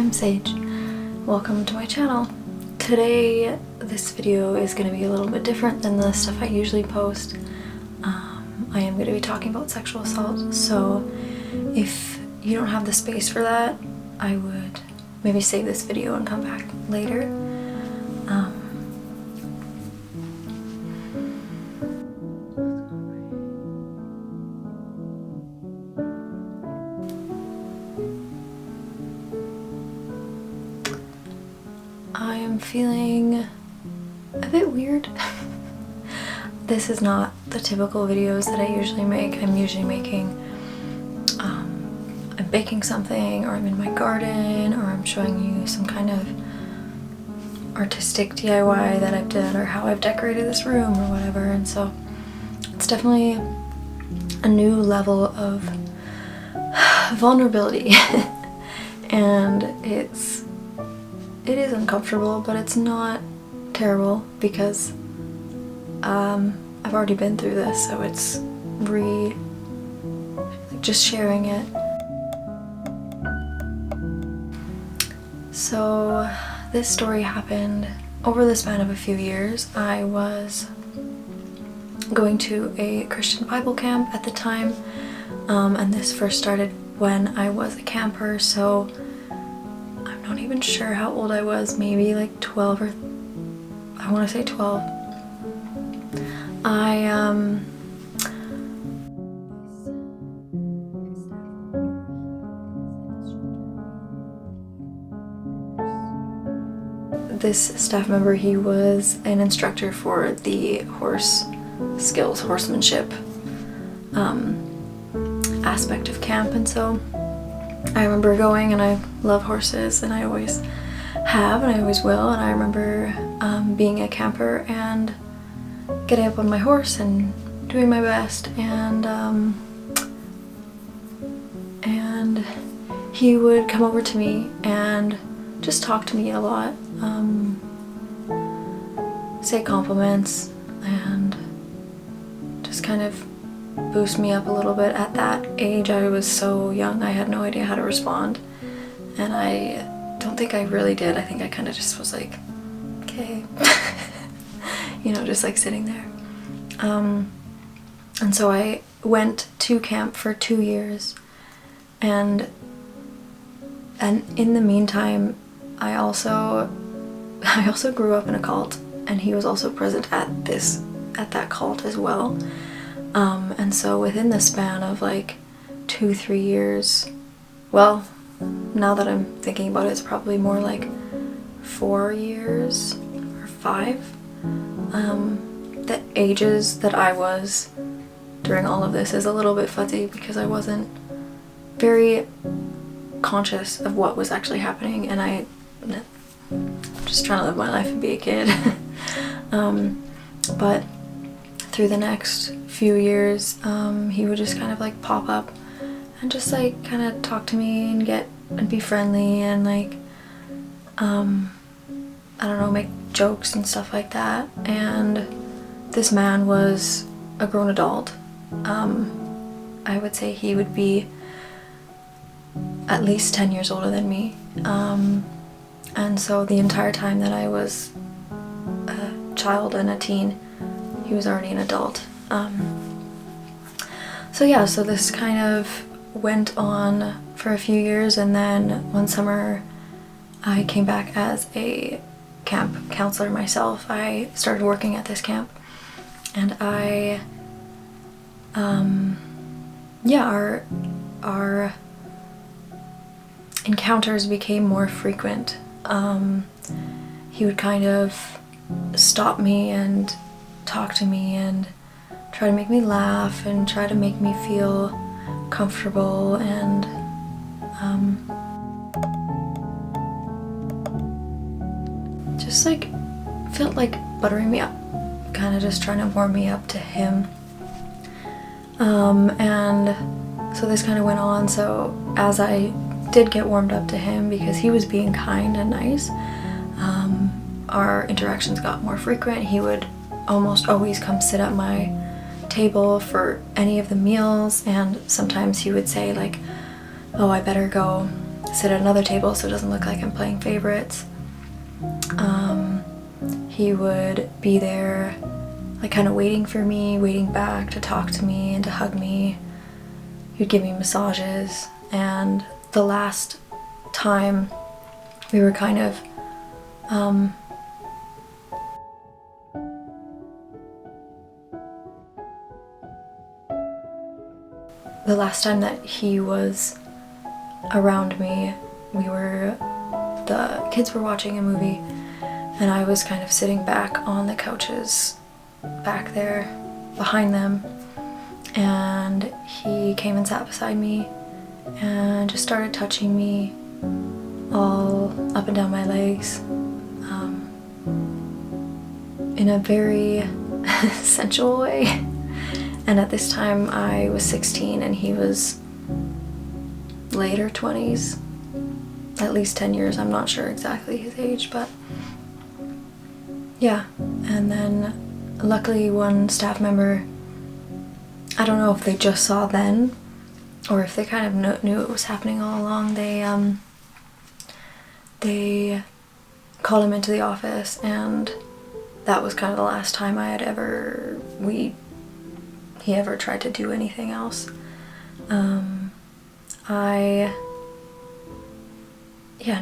I'm Sage. Welcome to my channel. Today, this video is going to be a little bit different than the stuff I usually post. I am going to be talking about sexual assault, so if you don't have the space for that, I would maybe save this video and come back later. I am feeling a bit weird. This is not the typical videos that I usually make. I'm usually making, I'm baking something, or I'm in my garden, or I'm showing you some kind of artistic DIY that I've done, or how I've decorated this room or whatever. And so it's definitely a new level of vulnerability. And it is uncomfortable, but it's not terrible because I've already been through this, so it's just sharing it. So this story happened over the span of a few years. I was going to a Christian Bible camp at the time, and this first started when I was a camper, so I'm not even sure how old I was, maybe like 12 or I want to say 12. This staff member, he was an instructor for the horse skills, horsemanship aspect of camp, and so I remember going, and I love horses, and I always have, and I always will, and I remember being a camper and getting up on my horse and doing my best, and he would come over to me and just talk to me a lot, say compliments, and just kind of boost me up a little bit. At that age, I was so young, I had no idea how to respond, and I don't think I really did. I think I kind of just was like, okay. You know, just like sitting there. And so I went to camp for 2 years, and in the meantime, I also grew up in a cult, and he was also present at that cult as well. And so within the span of like 2-3 years, well, now that I'm thinking about it, it's probably more like 4 years or 5. The ages that I was during all of this is a little bit fuzzy because I wasn't very conscious of what was actually happening, and I'm just trying to live my life and be a kid. But through the next few years, he would just kind of like pop up and just like kind of talk to me and be friendly, and like I don't know, make jokes and stuff like that. And this man was a grown adult. I would say he would be at least 10 years older than me. And so the entire time that I was a child and a teen, he was already an adult. So yeah, so this kind of went on for a few years, and then one summer I came back as a camp counselor myself. I started working at this camp, and our encounters became more frequent. He would kind of stop me and talk to me and try to make me laugh and try to make me feel comfortable, and just like felt like buttering me up, kind of just trying to warm me up to him. And so this kind of went on. So as I did get warmed up to him, because he was being kind and nice, our interactions got more frequent. He would almost always come sit at my table for any of the meals, and sometimes he would say like, oh, I better go sit at another table so it doesn't look like I'm playing favorites. He would be there, like kind of waiting for me, waiting back to talk to me and to hug me. He'd give me massages, and the last time we were kind of the last time that he was around me, the kids were watching a movie, and I was kind of sitting back on the couches back there behind them, and he came and sat beside me and just started touching me all up and down my legs in a very sensual way. And at this time I was 16 and he was later 20s, at least 10 years. I'm not sure exactly his age, but yeah. And then luckily one staff member, I don't know if they just saw then or if they kind of knew it was happening all along, they called him into the office, and that was kind of the last time he ever tried to do anything else.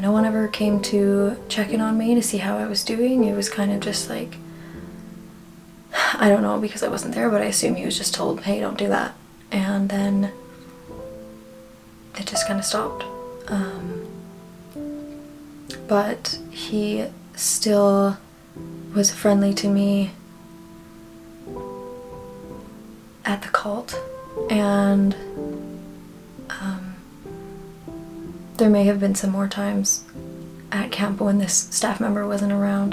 No one ever came to check in on me to see how I was doing. It was kind of just like, I don't know, because I wasn't there, but I assume he was just told, hey, don't do that. And then it just kind of stopped. But he still was friendly to me at the cult, and there may have been some more times at camp when this staff member wasn't around.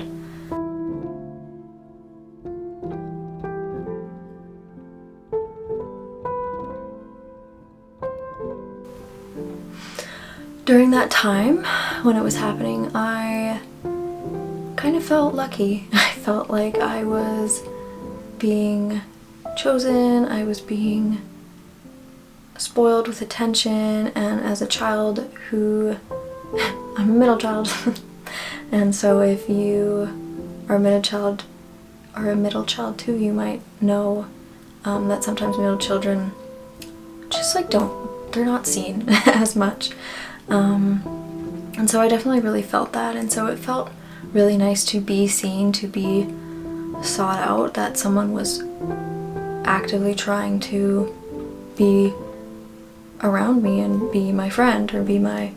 During that time, when it was happening, I kind of felt lucky. I felt like I was being chosen, I was being spoiled with attention, and as a child who, I'm a middle child, and so if you are a middle child too, you might know that sometimes middle children just like they're not seen as much. And so I definitely really felt that, and so it felt really nice to be seen, to be sought out, that someone was actively trying to be around me and be my friend or be my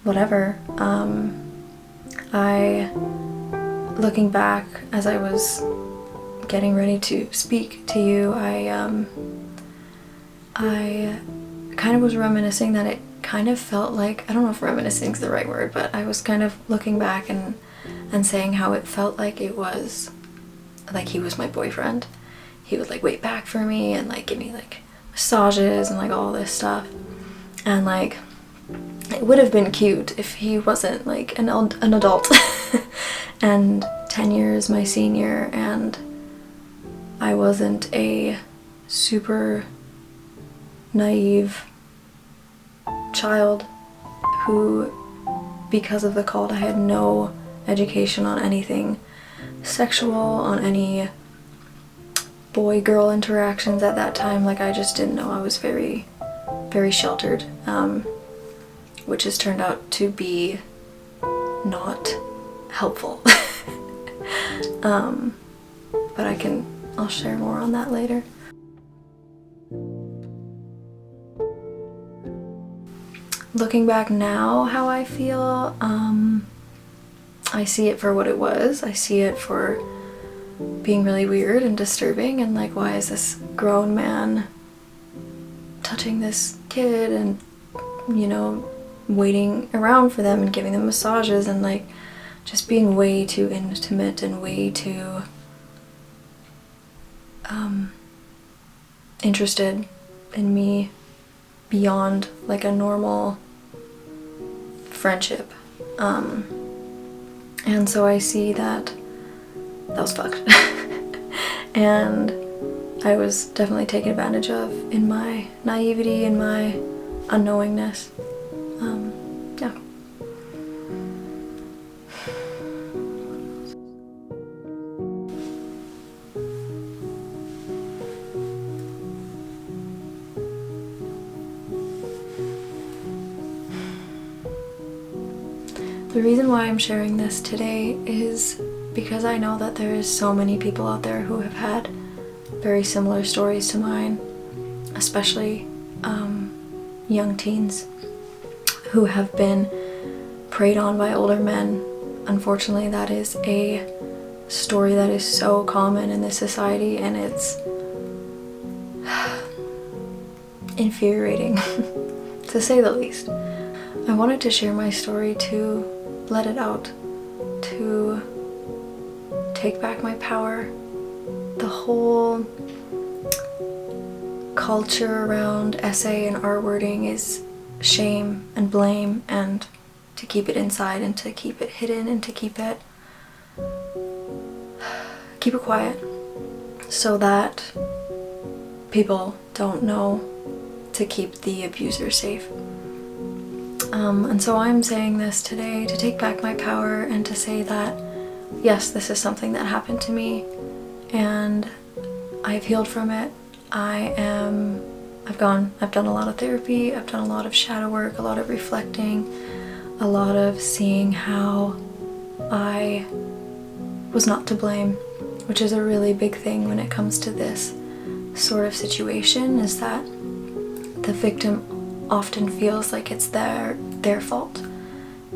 whatever. Looking back as I was getting ready to speak to you, I kind of was reminiscing that it kind of felt like, I don't know if reminiscing is the right word, but I was kind of looking back and saying how it felt like it was like he was my boyfriend. He would like wait back for me and like give me like massages and like all this stuff, and like it would have been cute if he wasn't like an adult and 10 years my senior, and I wasn't a super naive child who, because of the cult, I had no education on anything sexual, on any boy-girl interactions at that time. Like, I just didn't know. I was very, very sheltered, which has turned out to be not helpful. But I'll share more on that later. Looking back now, how I feel, I see it for what it was. I see it for being really weird and disturbing, and like, why is this grown man touching this kid and, you know, waiting around for them and giving them massages and like just being way too intimate and way too interested in me beyond like a normal friendship. And so I see that was fucked. And I was definitely taken advantage of in my naivety and my unknowingness. The reason why I'm sharing this today is because I know that there is so many people out there who have had very similar stories to mine, especially young teens who have been preyed on by older men. Unfortunately, that is a story that is so common in this society, and it's infuriating to say the least. I wanted to share my story to let it out, to take back my power. The whole culture around essay and art wording is shame and blame, and to keep it inside and to keep it hidden and to keep it quiet so that people don't know, to keep the abuser safe. And so I'm saying this today to take back my power and to say that yes, this is something that happened to me and I've healed from it. I've done a lot of therapy, I've done a lot of shadow work, a lot of reflecting, a lot of seeing how I was not to blame, which is a really big thing when it comes to this sort of situation, is that the victim often feels like it's their fault,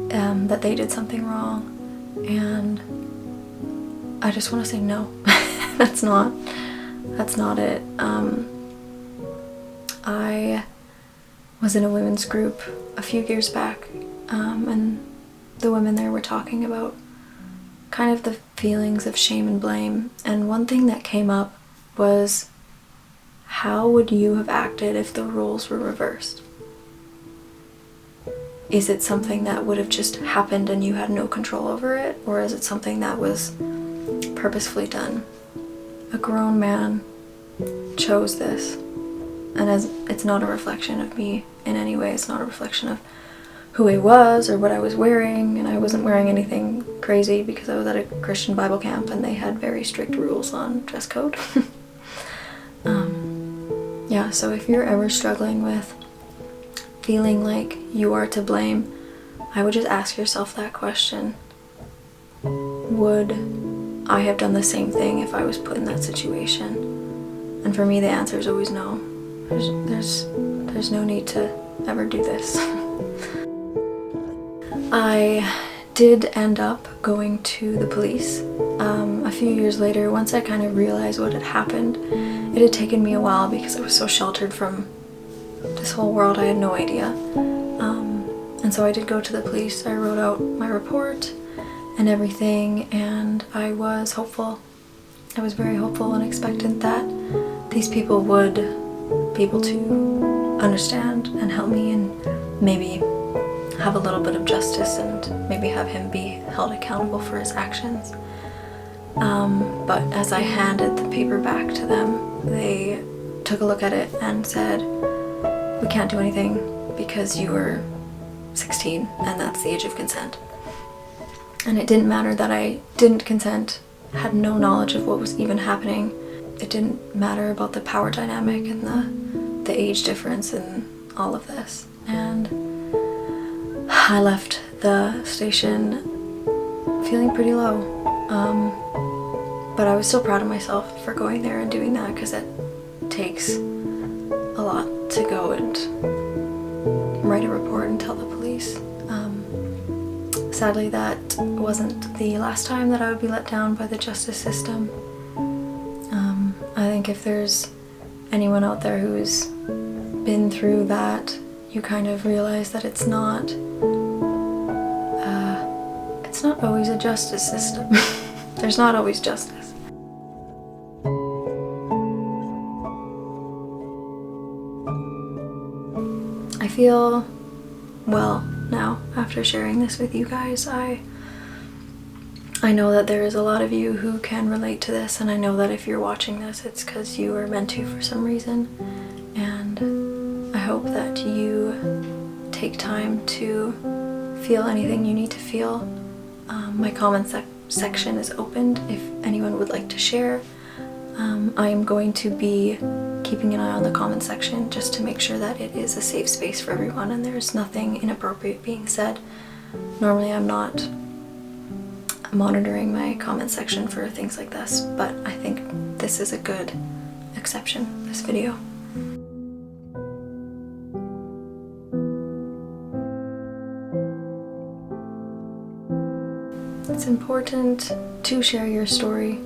that they did something wrong, and I just want to say no. That's not it. I was in a women's group a few years back, and the women there were talking about kind of the feelings of shame and blame, and one thing that came up was, how would you have acted if the roles were reversed? Is it something that would have just happened and you had no control over it, or is it something that was purposefully done? A grown man chose this, and as it's not a reflection of me in any way, it's not a reflection of who I was or what I was wearing, and I wasn't wearing anything crazy because I was at a Christian Bible camp and they had very strict rules on dress code. Yeah, so if you're ever struggling with feeling like you are to blame, I would just ask yourself that question. Would I have done the same thing if I was put in that situation? And for me, the answer is always no. There's no need to ever do this. I did end up going to the police a few years later. Once I kind of realized what had happened, it had taken me a while because I was so sheltered from this whole world, I had no idea. And so I did go to the police. I wrote out my report and everything, and I was hopeful. I was very hopeful and expectant that these people would be able to understand and help me and maybe have a little bit of justice and maybe have him be held accountable for his actions. But as I handed the paper back to them, they took a look at it and said, "We can't do anything because you were 16 and that's the age of consent." And it didn't matter that I didn't consent, had no knowledge of what was even happening. It didn't matter about the power dynamic and the age difference and all of this. And I left the station feeling pretty low. But I was still proud of myself for going there and doing that, because it takes a lot to go and write a report and tell the police. Sadly, that wasn't the last time that I would be let down by the justice system. I think if there's anyone out there who's been through that, you kind of realize that it's not always a justice system. There's not always justice. I feel well now after sharing this with you guys. I know that there is a lot of you who can relate to this, and I know that if you're watching this, it's because you were meant to for some reason, and I hope that you take time to feel anything you need to feel. My comment section is opened if anyone would like to share. I am going to be keeping an eye on the comment section just to make sure that it is a safe space for everyone and there's nothing inappropriate being said. Normally I'm not monitoring my comment section for things like this, but I think this is a good exception, this video. It's important to share your story,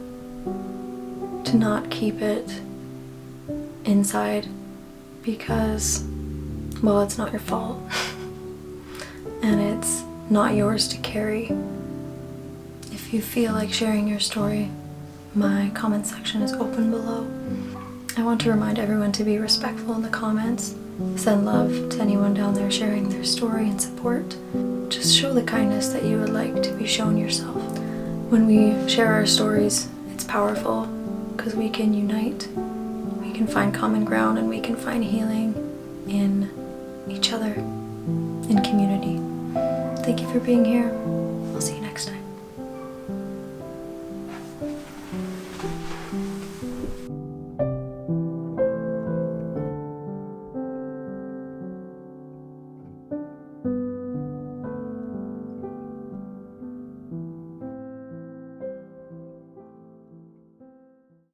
to not keep it inside, because, well, it's not your fault and it's not yours to carry. If you feel like sharing your story, my comment section is open below. I want to remind everyone to be respectful in the comments. Send love to anyone down there sharing their story and support. Just show the kindness that you would like to be shown yourself. When we share our stories, it's powerful because we can unite, we can find common ground, and we can find healing in each other, in community. Thank you for being here.